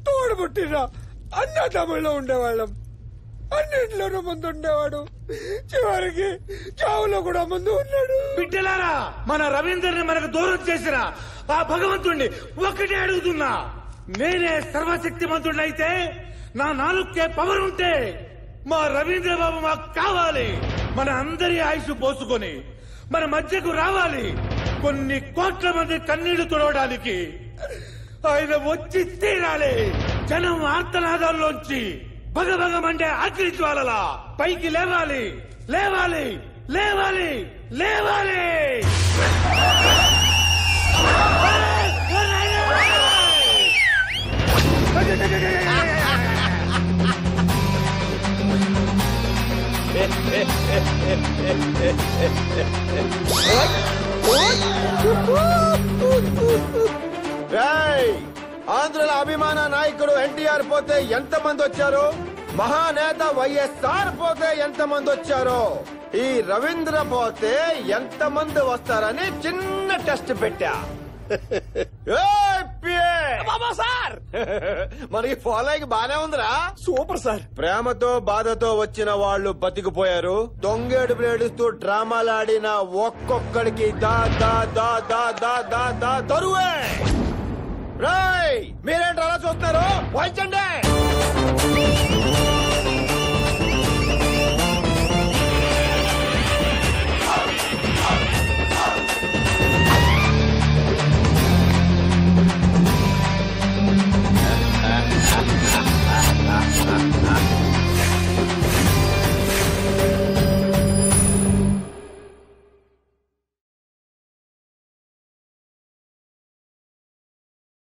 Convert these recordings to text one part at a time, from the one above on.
తోడుబుట్టిన అన్నదమ్ముల్లో ఉండేవాళ్ళం. అన్నింటిలోనూ ముందు ఉండేవాడు. చివరికి చావులో కూడా ముందు ఉన్నాడు. బిడ్డలారా, మన రవీందర్ని మనకు దూరం చేసిన ఆ భగవంతుణ్ణి ఒక్కటే అడుగుతున్నా. నేనే సర్వశక్తిమంతుడైతే, నా నాలుగుకే పవర్ ఉంటే మా రవీంద్ర బాబు మాకు కావాలి. మన అందరి ఆయుష్ పోసుకొని మన మధ్యకు రావాలి. కొన్ని కోట్ల మంది కన్నీళ్లు తుడవడానికి ఆయన వచ్చి తీరాలి. జనం ఆర్తనాదాల్లోంచి భగభగమంటే అగ్ని జ్వాలలా పైకి లేవాలి, లేవాలి, లేవాలి, లేవాలి. ఆంధ్రుల అభిమాన నాయకుడు ఎన్టీఆర్ పోతే ఎంతమంది వచ్చారు? మహానేత వైఎస్ఆర్ పోతే ఎంతమంది వచ్చారో, ఈ రవీంద్ర పోతే ఎంతమంది వస్తారని చిన్న టెస్ట్ పెట్టా. సార్ మనకి ఫాలోయింగ్ బానే ఉందిరా. Super sir. ప్రేమతో బాధతో వచ్చిన వాళ్ళు బతికిపోయారు. దొంగేడు బ్లేడుస్తూ డ్రామాలాడిన ఒక్కొక్కడికి దా దా దా దా దా దా దా తరువే. రాయ్, మీరేంటి అలా చూస్తున్నారు? వాయించండి.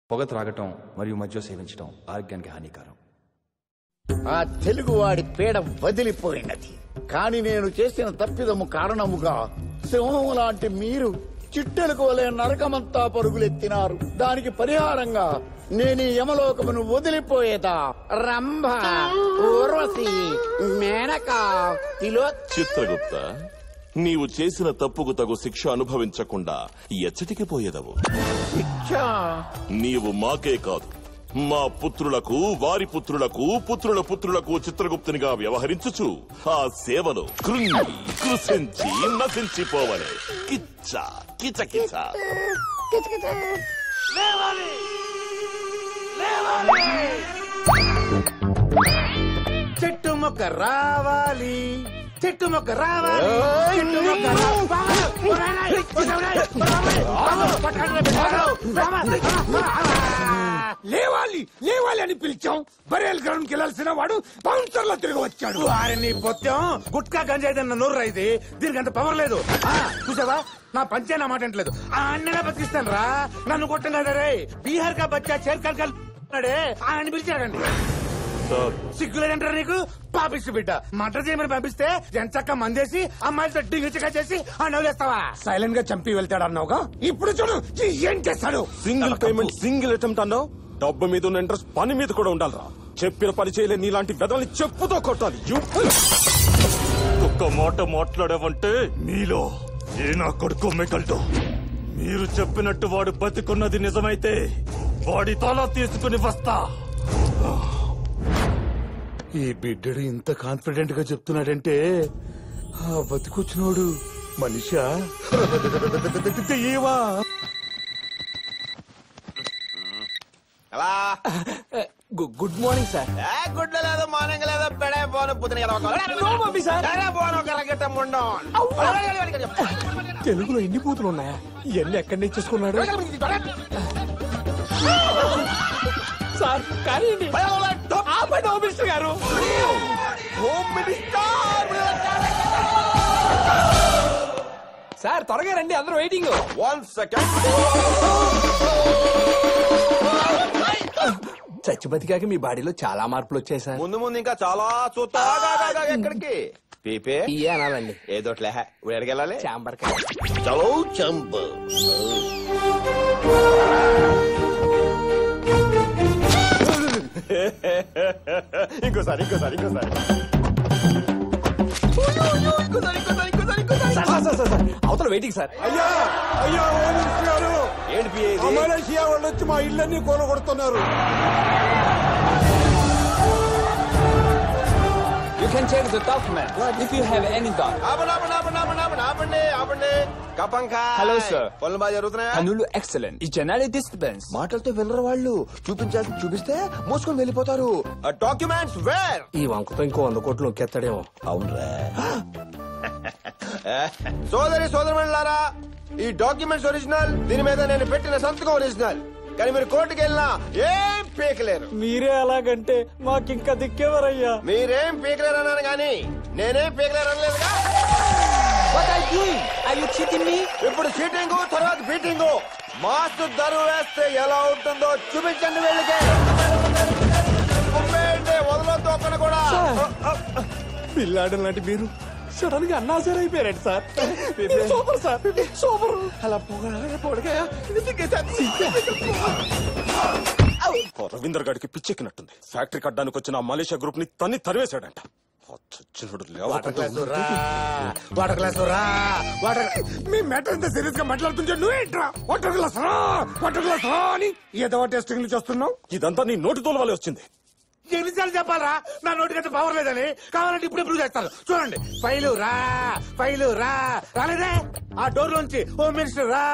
పొగ త్రాగటం మరియు మద్యం సేవించడం ఆరోగ్యానికి హానికరం. ఆ తెలుగువాడి పీడ వదిలిపోయినది. కాని నేను చేసిన తప్పిదము కారణముగా సింహం లాంటి మీరు చిట్టెలకు వలె నరకమంతా పరుగులెత్తినారు. దానికి పరిహారంగా నేను ఈ యమలోకమును వదిలిపోయేదా. రంభ, ఊర్వశి, మేనక, చిత్రగుప్త, నీవు చేసిన తప్పుకు తగు శిక్ష అనుభవించకుండా ఎచ్చటికి పోయేదవు. నీవు మాకే కాదు, మా పుత్రులకు, వారి పుత్రులకు, పుత్రుల పుత్రులకు చిత్రగుప్తునిగా వ్యవహరించుచు ఆ సేవలో కృంగి కృషించి నశించిపోవలే. కిచ్చ కిచ కిచ. చెట్టు మొక్క రావాలి, చెట్టు మొక్క రావాలి, చెట్టు మొక్క లేవాలి లేవాలి అని పిలిచాం. బరేల్ గ్రౌండ్ కి వెళ్లాల్సిన వాడు బౌన్సర్ లో తిరిగి వచ్చాడు. వారిని పొత్తం గుట్కా గంజాయిదన్న నోరు ఇది. దీనికి అంత పవర్ లేదు. చూసావా, నా పంచే నా మాట అంటలేదు. ఆ అన్ననే బతికిస్తాను రా. నన్ను కొట్టం కదా రే. బీహార్ కా బచ్చా షేర్ఖాన్ కలిడే ఆయన పిలిచాడండి. సిగ్గులేదంటారా నీకు? పాపిస్తు బిడ్డ మటర్ చేయమని పంపిస్తే జంచక్క మందేసి అమ్మాయిలతో డింగిచగా చేసి ఆ నవ్వులేస్తావా? సైలెంట్ గా చంపి వెళ్తాడు అన్నావుగా, ఇప్పుడు చూడు ఏం చేస్తాడు. సింగిల్ పేమెంట్ సింగిల్ అటెంప్ట్ అన్నావు. డబ్బు మీద ఉన్న ఇంట్రెస్ట్ పని మీద కూడా ఉండాలిరా. చెప్పిన పని చేయలే నీలాంటి వెదల్ని చెప్పుతో కొట్టాలి. ఒక్క మాట మాట్లాడావంటే మీలో ఏ నా కొడుకు మిగలడు. మీరు చెప్పినట్టు వాడు బతికున్నది నిజమైతే వాడి తల తీసుకుని వస్తా. ఈ బిడ్డడు ఇంత కాన్ఫిడెంట్ గా చెప్తున్నాడంటే ఆ బతికొచ్చినోడు మనిషా ఏవా? Good morning sir. గుడ్ లేదు, మార్నింగ్ లేదు, పెడే పోను పుత్రి తెలుగులో ఎన్ని బూతులు ఉన్నాయా? ఇవన్నీ ఎక్కడి నుంచి చేసుకున్నాడు సార్? కానీ హోమ్ మినిస్టర్ గారు, హోమ్ మినిస్టర్ సార్, త్వరగా రండి, అందరూ వెయిటింగ్. 1 సెకండ్. చచ్చి బతికాక మీ బాడీలో చాలా మార్పులు వచ్చాయి సార్. ముందు ముందు ఇంకా చాలా చూస్తా. ఎక్కడికి పీపే అనాలండి? ఏదోట్లే, ఎడకెళ్ళాలి. చాంబర్ చలో చంప. ఇంకోసారి అవతల వెయిటింగ్ సార్. అయ్యా అయ్యా హోమ్ మినిస్టర్ గారు, ఏంటి మలేషియా వాళ్ళు వచ్చి మా ఇళ్ళన్నీ కూలగొడుతున్నారు. can check the document if you have any doubt. ఆపండి కపంకా. Hello, sir. పనులు బాగా జరుగుతున్నాయా? పనులు excellent. ఈ జనాలి డిస్టర్బెన్స్. మాటలతో వినరు వాళ్ళు. చూపించాల్సి చూపిస్తే మోసుకొని వెళ్ళిపోతారు. Documents where? ఈ వంకతో ఇంకో 100 కోట్లు నొక్కేస్తాడేమో. అవునరా. సోదరులారా, ఈ డాక్యుమెంట్స్ ఒరిజినల్, దీని మీద నేను పెట్టిన సంతకం ఒరిజినల్. కానీ మీరు కోర్టుకి వెళ్ళినా ఏం పీకలేరు. మీరే అలాగంటే మాకింకా దిక్కేవరయ్యా. మీరేం పీకలేరు అన్నాను కానీ నేనేం పీకలేరు అనలేదుగా. What are you doing? Are you cheating me? ఇప్పుడు చీటింగ్, తర్వాత బీటింగ్. మాస్టర్ దరువు వేస్తే ఎలా ఉంటుందో చూపించండి వీళ్ళకి. వదలొద్దు ఒక్కను కూడా. పిల్లాడు లాంటి మీరు సడన్ గా అన్నాసరి అయిపోయారండి సార్. Super sir, super. అలా పొగగా రవీందర్ గారికి పిచ్చెక్కినట్టుంది. ఫ్యాక్టరీ కట్టడానికి వచ్చిన ఆ మలేషియా గ్రూప్ ని తరివేశాడంట. వాటర్ గ్లాస్ రా. మీ మ్యాటర్ ఎంత సీరియస్ గా మాట్లాడుతుంటే నువ్వేంట్రా వాటర్ గ్లాస్ రా అని ఏదో టెస్టింగ్ చేస్తున్నావు? ఇదంతా నీ నోటి తోలవాలే వచ్చింది. ఎన్నిసార్లు చెప్పాలరా నా నోటికంటే పవర్ లేదని? కావాలంటే ఇప్పుడు ప్రూవ్ చేస్తాను. చూడండి, ఫైలు రా రాలేదే. ఆ డోర్ లోంచి హోమ్ మినిస్టర్ రా.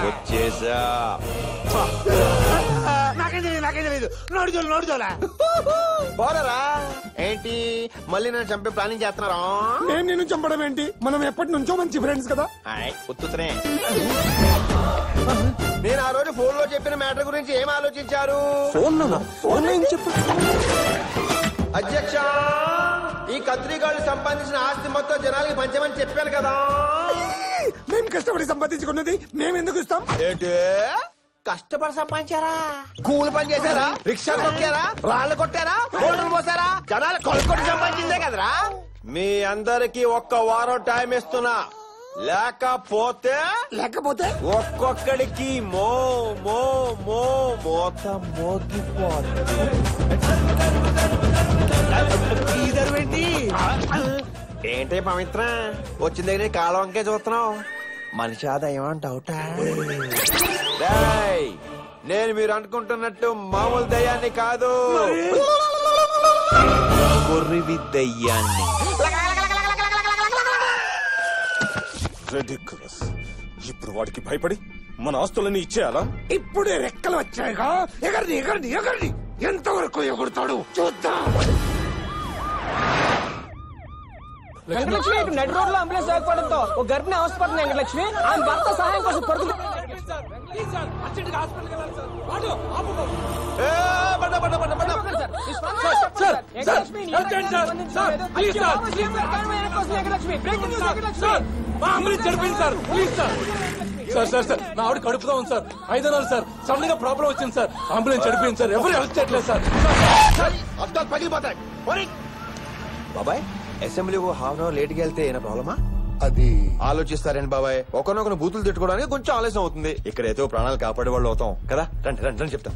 వచ్చేసా. నాకేం తెలియదు. నోడుదోలా పోరా. ఏంటి మళ్ళీ నన్ను చంపే ప్లానింగ్ చేస్తున్నారా? నేను నిన్ను చంపడం ఏంటి? మనం ఎప్పటి నుంచో మంచి ఫ్రెండ్స్ కదా. ఉత్తుతనే. నేను ఆ రోజు ఫోన్ లో చెప్పిన మ్యాటర్ గురించి ఏం ఆలోచించారు? ఫోన్ ఏం చెప్పు. అధ్యక్ష, ఈ కత్రిగాళ్ళు సంపాదించిన ఆస్తి మొత్తం జనాలకి పంచమని చెప్పాను కదా. మేము కష్టపడి సంపాదించుకున్నది మేము ఎందుకు ఇస్తాం? ఏంటి కష్టపడి సంపాదించారా? కూలి పని చేశారా? రిక్షా కొట్టారా? రాళ్ళు కొట్టారా? హోటల్ పోసారా? జనాలు కొనుక్కొని సంపాదించిందే కదరా. మీ అందరికి 1 వారం టైం ఇస్తున్నా. లేకపోతే ఒక్కొక్కడికి మోత మోగిపోతుంది. ఏంటి పవిత్ర వచ్చిన దగ్గర కాలం వంకే చూస్తున్నావు? మనిషి ఆదాయం అంటావుటా? నేను మీరు అనుకుంటున్నట్టు మామూలు దయ్యాన్ని కాదు, కొర్రివి దయ్యాన్ని. ఇప్పుడు వాడికి భయపడి మన ఆస్తులన్నీ ఇచ్చేయాలా? ఇప్పుడే రెక్కలు వచ్చాయిగా. ఎగర్ని ఎంతవరకు ఎగురుతాడు చూద్దాం. వెంకటలక్ష్మి నడి రోడ్ లో అంబులెన్స్ ఆగిపోవడంతో ఒక గర్భిణి అవస్థపడుతుంది. వెంకటలక్ష్మి ఆమె భర్త సహాయం కోసం పడుతుంది. సార్ నా ఆవిడ కడుపుగా ఉంది సార్. 5 నెలలు సార్. సడన్ గా ప్రాబ్లం వచ్చింది సార్. అంబులెన్స్ చడిపోయింది సార్. ఎవరు హెల్ప్ చేయట్లేదు సార్. అద్దాలు పగిలిపోతాయి. బాబాయ్, అసెంబ్లీకి 1/2 అవర్ లేట్కి వెళ్తే ఏమైనా ప్రాబ్లమా? అది ఆలోచిస్తారండి బాబాయ్. ఒకరినొకరు బూతులు తిట్టుకోవడానికి కొంచెం ఆలస్యం అవుతుంది. ఇక్కడైతే ప్రాణాలు కాపాడే వాళ్ళు అవుతాం కదా. రండి చెప్తా.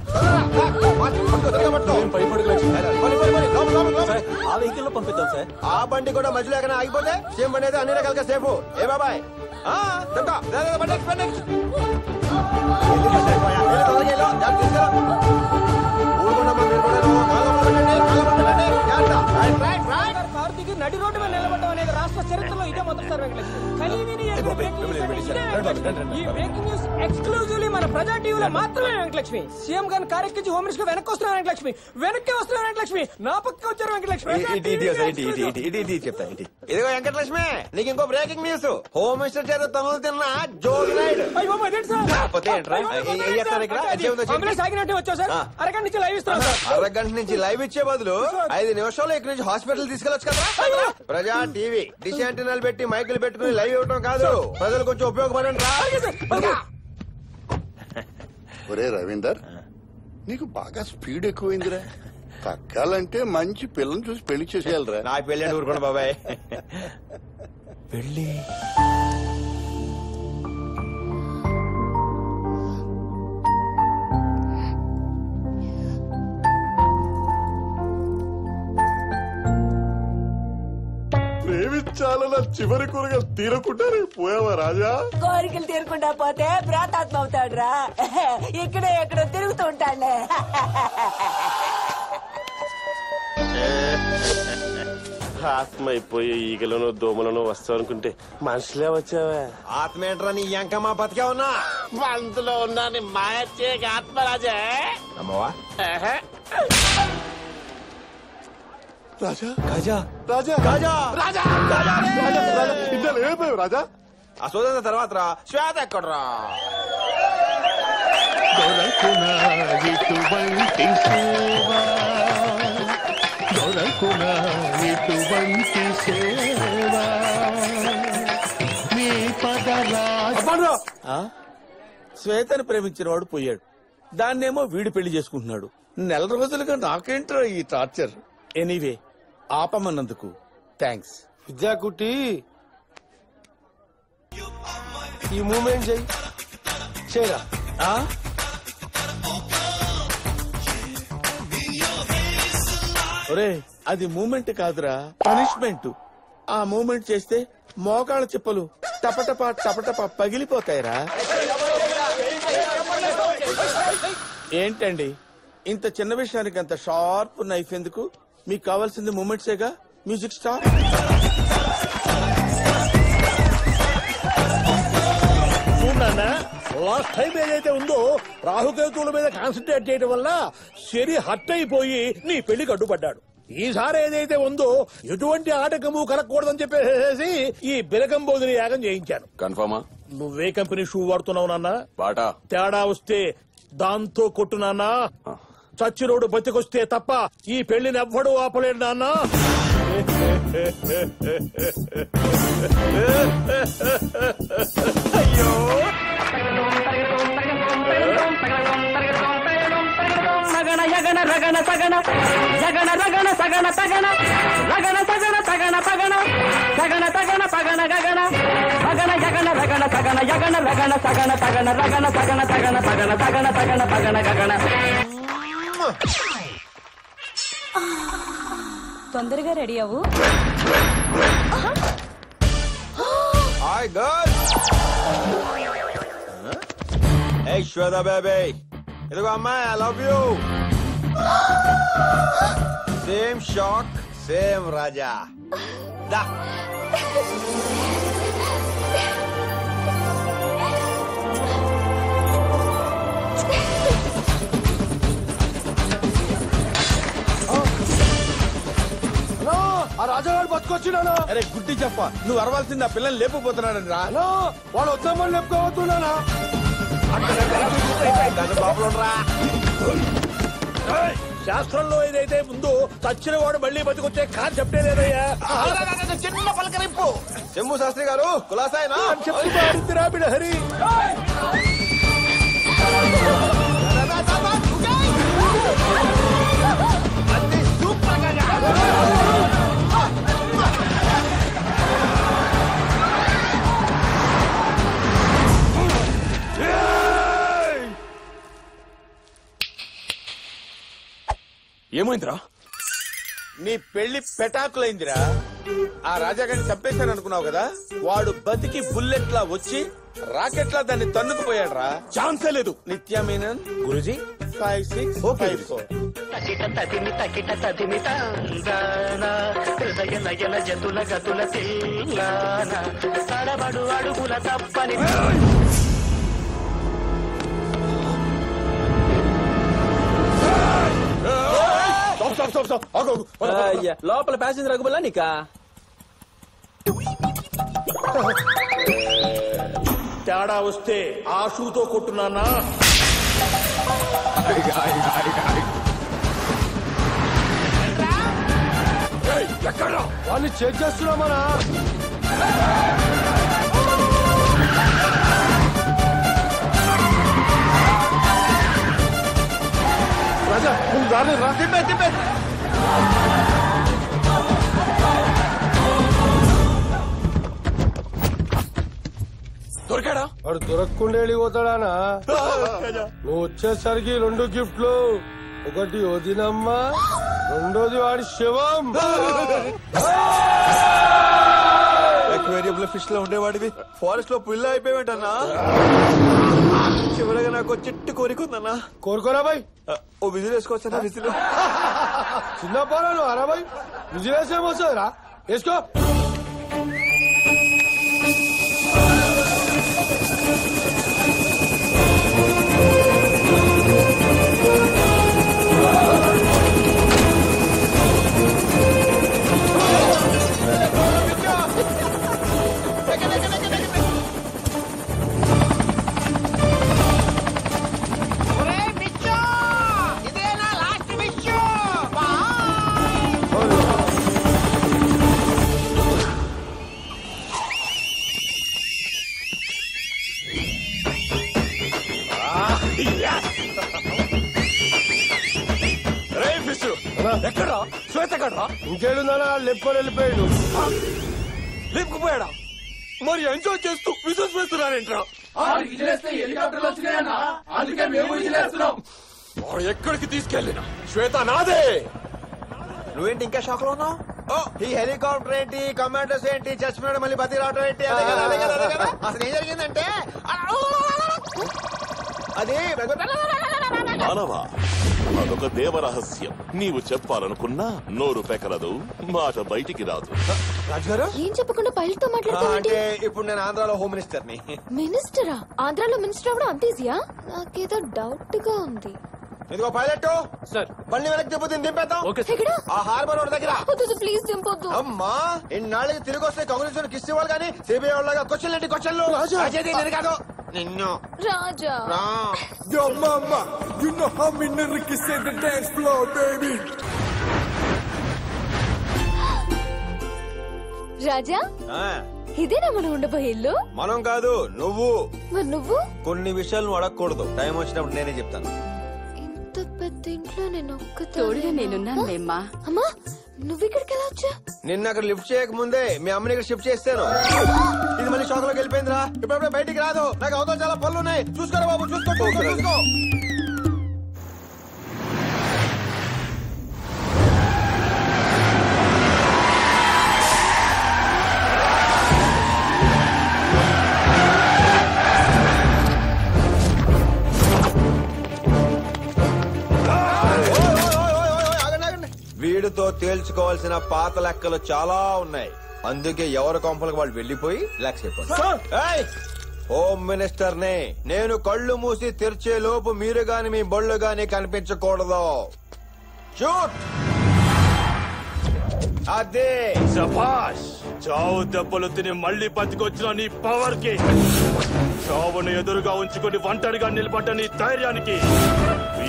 ఆ వెహికల్ లో పంపిద్దాం సార్. ఆ బండి కూడా మధ్యలో ఎక్కడ ఆగిపోతే సేమ్ బండి అయితే అన్ని రకాలుగా సేఫ్. ఏ బాబాయ్ కార్తీక్ నడి రోడ్డు మీద నిలబడడం అనేది రాష్ట్ర చరిత్రలో ఇదే మొదటిసారి. వెంకటలక్ష్మి ఈ బ్రేకింగ్ న్యూస్ ఎక్స్క్లూజివ్లీ మన ప్రజా టీవీలో మాత్రమే. వెంకటలక్ష్మి సీఎం గారిని కారెక్కించి హోమ్ మినిస్టర్ వెనక్కి వస్తున్నారు. వెంకటలక్ష్మి వెనక్కి వస్తున్నారు. వెంకటలక్ష్మి నా పక్క వచ్చారు. వెంకటలక్షి ఇదిగో వెంకటలక్ష్మి, నీకు ఇంకో బ్రేకింగ్ న్యూస్. హోమ్ మినిస్టర్ చేత తనులు తిన్న జోగి నాయుడు. ఆగినట్టే వచ్చావు సార్. అరగంట నుంచి లైవ్ ఇస్తున్నాం సార్. అరగంట నుంచి లైవ్ ఇచ్చే బదులు 5 నిమిషాల్లో ఇక్కడి నుంచి హాస్పిటల్ తీసుకెళ్ళొచ్చు కదా. ప్రజా టీవీ డిష్ యాంటెనాలు పెట్టి మైకులు పెట్టుకుని లైవ్ ఇవ్వడం కాదు, ప్రజలు కొంచెం ఉపయోగపడండి రా. ఒరే రవీందర్, నీకు బాగా స్పీడ్ ఎక్కువైందిరా. తగ్గాలంటే మంచి పిల్లని చూసి పెళ్లి చేసేయాలరా. నా పెళ్ళి అని ఊరుకోండి బాబాయ్. పెళ్ళి ప్రేమించాలని నా చివరి కోరికలు తీరకుండానే పోయావా రాజా? కోరికలు తీరకుండా పోతే ప్రాతాత్మ అవుతాడు రా. ఇక్కడే ఎక్కడ తిరుగుతూ ఉంటాడులే. ఆత్మ అయిపోయి ఈగలను దోమలను వస్తావనుకుంటే మనుషులే వచ్చావా? ఆత్మ ఏంట్రా నీ ఎంకమ్మా బతికే ఉన్నా అందులో ఉన్నా మాయచ్చే ఆత్మరాజే అమ్మవా. రాజా రాజా రాజా రాజా రాజా ఇద్దరు ఏమైపోయావు రాజా? ఆ సోదర తర్వాత రా శ్వేత ఎక్కడరా? శ్వేతను ప్రేమించిన వాడు పోయాడు, దాన్నేమో వీడు పెళ్లి చేసుకుంటున్నాడు. నెల రోజులుగా నాకేంట్రా ఈ టార్చర్. ఎనీవే ఆపమన్నందుకు థ్యాంక్స్. విద్యాకుట్టి ఈ మూమెంట్ చెయ్యి చేయరా. ఒరే అది మూమెంట్ కాదురా, పనిష్మెంట్. ఆ మూమెంట్ చేస్తే మోకాళ్ళ చిప్పలు టపటప టపటప పగిలిపోతాయిరా. ఏంటండి ఇంత చిన్న విషయానికి అంత షార్ప్ నైఫ్ ఎందుకు? మీకు కావాల్సింది మూమెంట్సేగా. Music star. లాస్ట్ టైం ఏదైతే ఉందో రాహుకేతువుల మీద కాన్సన్ట్రేట్ చేయడం వల్ల శరి హట్ అయిపోయి నీ పెళ్లికి అడ్డుపడ్డాడు. ఈసారి ఏదైతే ఉందో ఎటువంటి ఆటకము కలగకూడదని చెప్పేసి ఈ బిరకంబోదిని యాగం చేయించాను. కన్ఫర్మా? నువ్వే కంపెనీ షూ వాడుతున్నావు నాన్న? బాటా. తేడా వస్తే దాంతో కొట్టు నాన్న. చచ్చినోడు బతికొస్తే తప్ప ఈ పెళ్లిని ఎవ్వడూ ఆపలేడు నాన్న. అయ్యో సగణ యగణ రగణ సగణ జగణ రగణ సగణ తగణ రగణ సగణ తగణ పగణ సగణ తగణ పగణ గగణ పగణ యగణ రగణ సగణ యగణ రగణ సగణ తగణ రగణ సగణ తగణ పగణ తగణ తగణ పగణ గగణ. తొందరగా రెడీ అవ్వు. Hi girls. Hey Shweta baby, ఇదిగో అమ్మాయి, I love you. Same shock same Raja. దా ఆ రాజాగారు బతుకొచ్చినానా? అరే గుడ్డి చెప్ప, నువ్వు అరవాల్సింది ఆ పిల్లల్ని లేపుపోతున్నాడని రా. వాడు వచ్చామని లేపుకోవద్దునా? శాస్త్రంలో ఏదైతే ముందు చచ్చిన వాడు మళ్ళీ బతికొచ్చే కాన్సెప్టే లేదయ్యా. చిన్న పలకరింపు. చెమ్ము శాస్త్రి గారు కులాసాయనా హరి. ఏమైందిరా? నీ పెళ్లి పెటాకులైందిరా. ఆ రాజాగారిని చంపేశాను అనుకున్నావు కదా, వాడు బతికి బుల్లెట్ లా వచ్చి రాకెట్ లా దాన్ని తన్నుకుపోయాడు రా. ఛాన్సే లేదు. నిత్యా మీనన్ గురుజీ 5654. తకిట తదిమి తకిట తదిమి తాందాన హృదయ నయన జతుల గతుల తెల్లాన తడబడు అడుగుల తప్పని. లోపల ప్యాసింజర్ అగుబలా నీకా? తేడా వస్తే ఆ షూతో కొట్టున్నానా? ఎక్కడ వాళ్ళు చెక్ చేస్తున్నామనా? రాజా నువ్వు దారి రా. దొరికాడా? వాడు దొరకకుండా వెళ్ళిపోతాడానా? నువ్వు వచ్చేసరికి 2 గిఫ్ట్లు. ఒకటి వదినమ్మ, రెండోది వాడి శవం. అక్వేరియం లో ఫిష్ లో ఉండేవాడివి ఫారెస్ట్ లో పుల్ల అయిపోయావేంటన్నా? చివరగా నాకు చిట్టు కోరికుందన్నా. కోరుకోరా బాయ్. ఓ విజిల్ వేసుకోవచ్చా? విజిల్ చిన్న పోరాను అరా బాయ్. విజిల్ వేసేమొస్తుందిరా, వేసుకో. ఎక్కడా శ్వేత ఎక్కడా? ఇంకేడుందా లెప్పుకొని వెళ్ళిపోయాడు. లేపుకుపోయాడా? మరి ఎంజాయ్ చేస్తూ విజిల్స్ వేస్తున్నారేంట్రా? ఎక్కడికి తీసుకెళ్ళినా శ్వేత నాదే. నువ్వేంటి ఇంకా షాక్ లో ఉన్నావు? ఈ హెలికాప్టర్ ఏంటి, కమాండర్స్ ఏంటి, చచ్చిపోయాడు మళ్ళీ బతి రావడం ఏంటి? అసలు ఏం జరిగిందంటే అది మానవా, అదొక దేవరహస్యం. నీవు చెప్పాలనుకున్నా నోరు పెకలదు, మాట బయటికి రాదు. రాజుగారు ఏం చెప్పకుండా పైలట్ తో మాట్లాడుతావు? అంటే ఇప్పుడు నేను ఆంధ్రాలో హోమ్ మినిస్టర్ ని. మినిస్టరా? ఆంధ్రాలో మినిస్టర్ అవడం అంత ఈజీయా? నాకేదో డౌట్ గా ఉంది. ఇదిగో పైలట్ సార్, బండి వెనక్కి తిప్పుతుంది, దింపేద్దాం. ఆ హార్బర్ రోడ్ దగ్గర. ప్లీజ్ దింపొద్దు. అమ్మా ఇన్నాళ్ళకి తిరిగి వస్తే కాంగ్రెస్ కిస్ ఇవ్వాలి కానీ సిబిఐ వాళ్ళగా క్వశ్చన్ ఏంటి క్వశ్చన్లు? కాదు నిన్ను రాజా. Yo mama, you know how me nigga can say the dance floor, baby. రాజా, ఇదేనా మనం ఉండబోయే ఇల్లు? మనం కాదు నువ్వు. మరి నువ్వు? కొన్ని విషయాలు అడగకూడదు, టైం వచ్చినప్పుడు నేనే చెప్తాను. ఇంత పెద్ద ఇంట్లో నేను తోడుగా నేనున్నాను మేమ్మా. అమ్మా నువ్వు ఇక్కడికి ఎలా వచ్చా? నిన్న అక్కడ లిఫ్ట్ చేయక ముందే మీ అమ్మని ఇక్కడ షిఫ్ట్ చేస్తాను. ఇది మళ్ళీ షాక్ లోకి వెళ్ళిపోయిందిరా. ఇప్పుడు బయటికి రాదు, నాకు అవతల చాలా పనులు ఉన్నాయి. చూసుకోరా బాబు, చూసుకో. వీడితో తేల్చుకోవాల్సిన పాత లెక్కలు చాలా ఉన్నాయి. అందుకే ఎవరి కొంపలకు వాళ్ళు వెళ్లిపోయి రిలాక్స్ అయిపోయి. హోమ్ మినిస్టర్ నే నేను. కళ్ళు మూసి తెరిచే లోపు మీరు గాని మీ బళ్ళు గాని కనిపించకూడదు. షూట్. అదే శభాష్. చావు దెబ్బలు తిని మళ్లీ బతికొచ్చిన నీ పవర్ కి, చావును ఎదురుగా ఉంచుకుని ఒంటరిగా నిలబడ్డ నీ ధైర్యానికి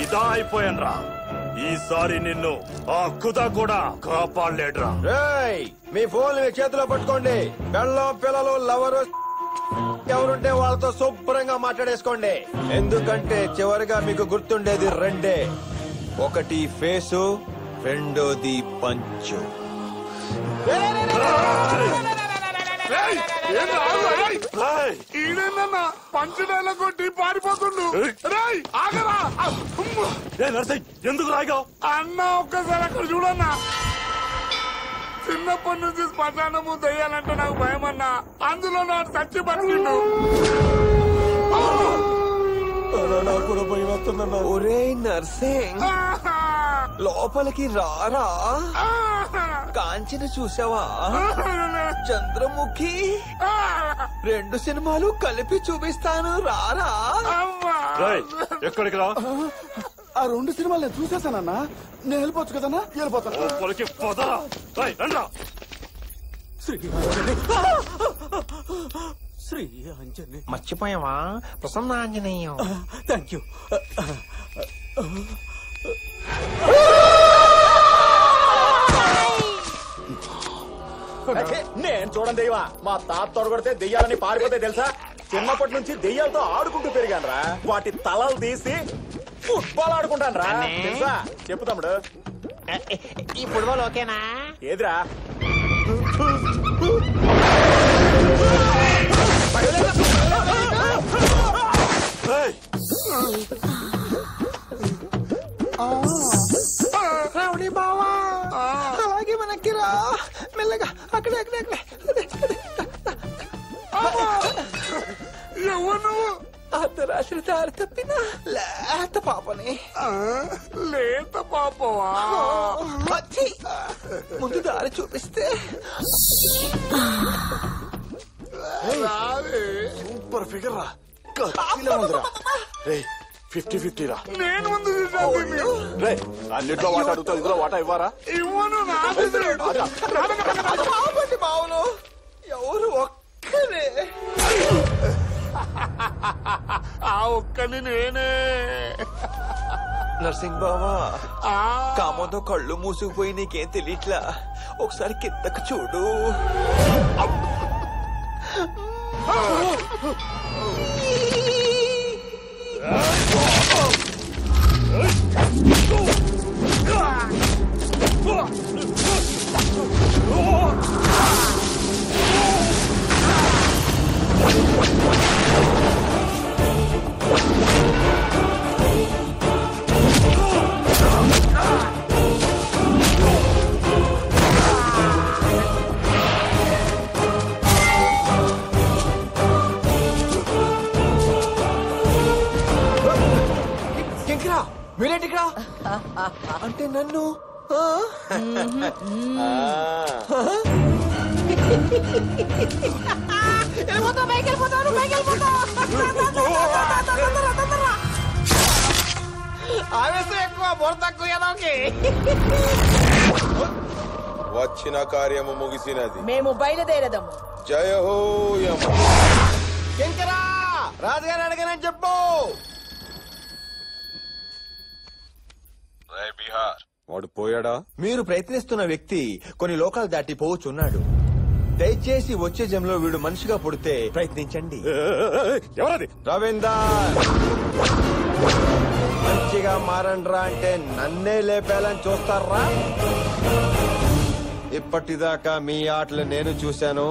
ఇదా అయిపోయాన్రా. ఈసారి నిన్ను ఆ ఖుదా కూడా కాపాడలేడురా. మీ ఫోన్ మీ చేతిలో పట్టుకోండి. పెళ్ళం పిల్లలు లవరు ఎవరుంటే వాళ్ళతో శుభ్రంగా మాట్లాడేసుకోండి. ఎందుకంటే చివరిగా మీకు గుర్తుండేది రెండే, ఒకటి ఫేసు, రెండోది పంచు. ఈడేనన్నా పంచడాల కొట్టి పారిపోతుండు. ఎందుకు రాగావు అన్న? ఒక్కసారి అక్కడ చూడన్నా. చిన్నప్పటి నుంచి శ్మశానము దయ్యాలంటే నాకు భయం అన్నా. అందులో నాకు చచ్చి బతికిండు. కూడా భయం వస్తుందన్నా. ఒరే నర్సింగ్, లోపలికి రారా. కాంచన చూసావా? చంద్రముఖి 2 సినిమాలు కలిపి చూపిస్తాను, రారా. ఎక్కడికి రా? ఆ 2 సినిమాలు నేను చూసేసానన్నా. నేను వెళ్ళిపోవచ్చు కదన్నా? వెళ్ళిపోతాను. శ్రీ ఆంజనేయ. మర్చిపోయావా? ప్రసన్న ఆంజనేయం. Thank you. నేను చూడండి దెయ్యమా, మా తాత తొడగొడితే దెయ్యాలని పారిపోతే తెలుసా? చిన్నప్పటి నుంచి దెయ్యాలతో ఆడుకుంటూ పెరిగానరా. వాటి తలలు తీసి ఫుట్బాల్ ఆడుకుంటాను రా, తెలుసా? చెప్పు తమ్ముడు. ఈ ఫుట్బాల్ ఓకేనా? ఏదిరా? రావుడి బావా, అలాగే మనకి రా మెల్లగా. అక్కడే అక్కడే అక్కడే. ఎవరు అర్ధరాత్రి దారి తప్పిన లేత పాపని. లేత పాపవా? ముందు దారి చూపిస్తే సూపర్ ఫిగర్ రా. కత్తిలా ఉందిరా. రేయ్ 50-50 రా. నేను ముందు రేయ్ అన్నిట్లో వాట అడుగుతా, ఇందులో వాట ఇవ్వరా? ఇవ్వను. బావులు ఎవరు ఒక్కరే. ఆ ఒక్కని నేనే. నర్సింగ్ బావా, కామంతో కళ్ళు మూసుకుపోయి నీకేం తెలియట్లా. ఒకసారి కిందకు చూడు. మీరేంటి ఇక్కడ? అంటే నన్ను ఆవేశం ఎక్కువ, బుర్ర తక్కువ ఏదోకి. వచ్చిన కార్యము ముగిసినది. మేము బయలుదేరదాము. జయ హో యమ. శంకరా, రాజుగారు అడగనని చెప్పు. వాడు పోయాడా? మీరు ప్రయత్నిస్తున్న వ్యక్తి కొన్ని లోకాలు దాటి పోవచ్చున్నాడు. దయచేసి వచ్చే జంలో వీడు మనిషిగా పుడితే ప్రయత్నించండి. ఎవరది? రవీందర్, మంచిగా మారండ్రా అంటే నన్నే లేపేయాలని చూస్తారా? ఇప్పటిదాకా మీ ఆటలు నేను చూశాను.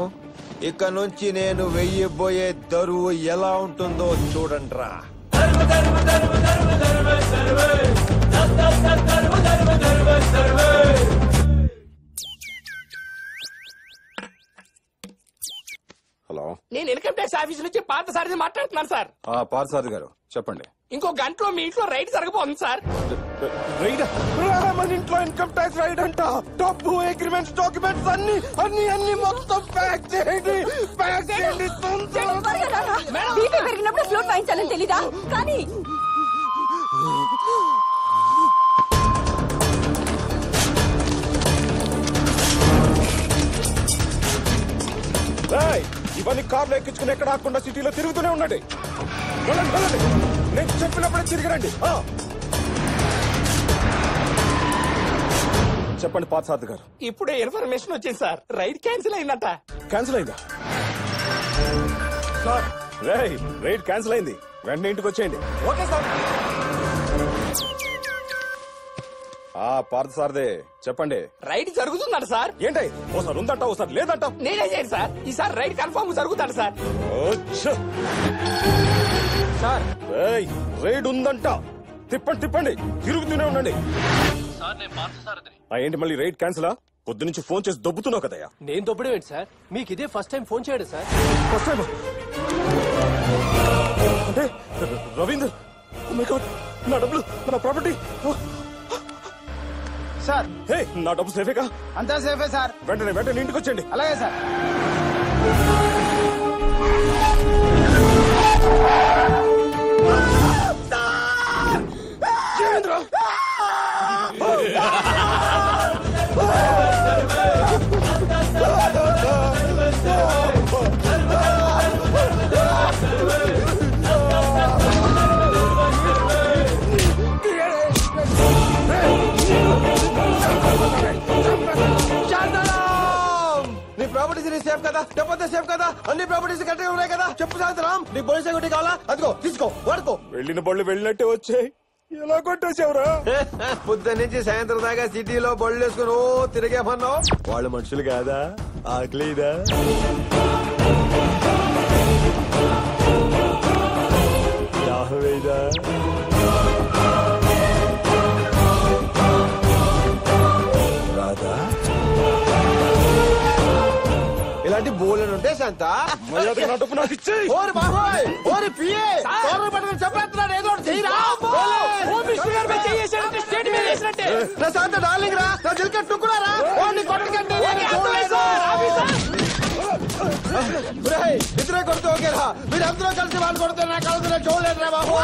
ఇక నుంచి నేను వెయ్యబోయే దరువు ఎలా ఉంటుందో చూడండ్రా. హలో, నేను ఇన్కమ్ ట్యాక్స్ ఆఫీస్ నుంచి పాత సారిని మాట్లాడుతున్నాను సార్. పార్థసారథి గారు చెప్పండి. ఇంకో గంటలో మీ ఇంట్లో రైడ్ జరగబోతుంది సార్. రైడ్? మన ఇంట్లో ఇన్కమ్ ట్యాక్స్ రైడ్ అంట. డబ్బు, అగ్రిమెంట్స్, డాక్యుమెంట్స్ అన్ని అన్ని అన్ని మొత్తం ప్యాక్ చేయండి. ప్యాక్ చేయండి. బీపీ పెరిగినప్పుడు ఫ్లూట్ వాయించాలని తెలీదా? కానీ ఇవన్నీ కార్లు ఎక్కించుకుని ఎక్కడ ఆకుండా సిటీలో తిరుగుతూనే ఉండండి. వెళ్ళండి, వెళ్ళండి. నేను చెప్పినప్పుడే తిరిగిరండి. చెప్పండి పార్థసారథి గారు. ఇప్పుడే ఇన్ఫర్మేషన్ వచ్చింది సార్. రైడ్ క్యాన్సిల్ అయిందట. క్యాన్సిల్ అయిందా? సార్, రైడ్ క్యాన్సిల్ అయింది. వెంటనే ఇంటికి వచ్చేయండి. Okay sir. పార్థసారథి చెప్పండి. రైడ్ జరుగుతుందట సార్. ఏంటి ఓసారి ఉందంట, ఓసారి లేదంట. నేనే చేయండి సార్. ఈసారి రైడ్ కన్ఫర్మ్ జరుగుతాడు సార్. సార్, రైడ్ ఉందంట. తిప్పండి, తిప్పండి, తిరుగుతూనే ఉండండి. ఏంటి మళ్ళీ రైడ్ క్యాన్సిలా? పొద్దు నుంచి ఫోన్ చేసి దొబ్బుతున్నావు కదయ్యా. నేను దొబ్బడం ఏంటి సార్? మీకు ఇదే ఫస్ట్ టైం ఫోన్ చేయడం సార్. ఫస్ట్ టైం అంటే రవీందర్, నా డబ్బులు, నా ప్రాపర్టీ సార్. నా డబ్బు సేఫేగా? అంతా సేఫే సార్. వెంటనే వెంటనే ఇంటికి వచ్చేయండి. అలాగే సార్. నీ ప్రాపర్టీస్ నీ సేఫ్ కదా? డబ్బు సేఫ్ కదా? అన్ని ప్రాపర్టీస్ కరెక్ట్గా ఉన్నాయి కదా? చెప్పు సాయంత్రం. నీ పోలీస్ సెక్యూరిటీ కావాలా? అదిగో తీసుకో, వాడుకో. వెళ్ళిన బళ్ళు వెళ్ళినట్టే వచ్చాయి. ఎలా కొట్టేసావురా? పొద్దు నుంచి సాయంత్రం దాకా సిటీలో బళ్ళు వేసుకుని ఓ తిరిగేమన్నావు. వాళ్ళు మనుషులు కాదా? ఆకలిదా? దాహమేదా? రాదా? ఇలా ఇలాంటి బోలెని ఉంటే శాంత ఓరి బాబోయ్ ఓరి పిఏ తోరణ పట్టుకుని చెప్పేస్తున్నాడు ఏదో ఒకటి చెయ్యిరా. నా శాంత డార్లింగ్ రా నా దిల్ కట్టుకున్నారా కొట్టుకండి ఇద్దరే కొడుతూ ఓకేరా మీరు అందరూ కలిసి వాళ్ళు కొడితే నా కలుగుతున్నా చూడలేదు రా బాబు.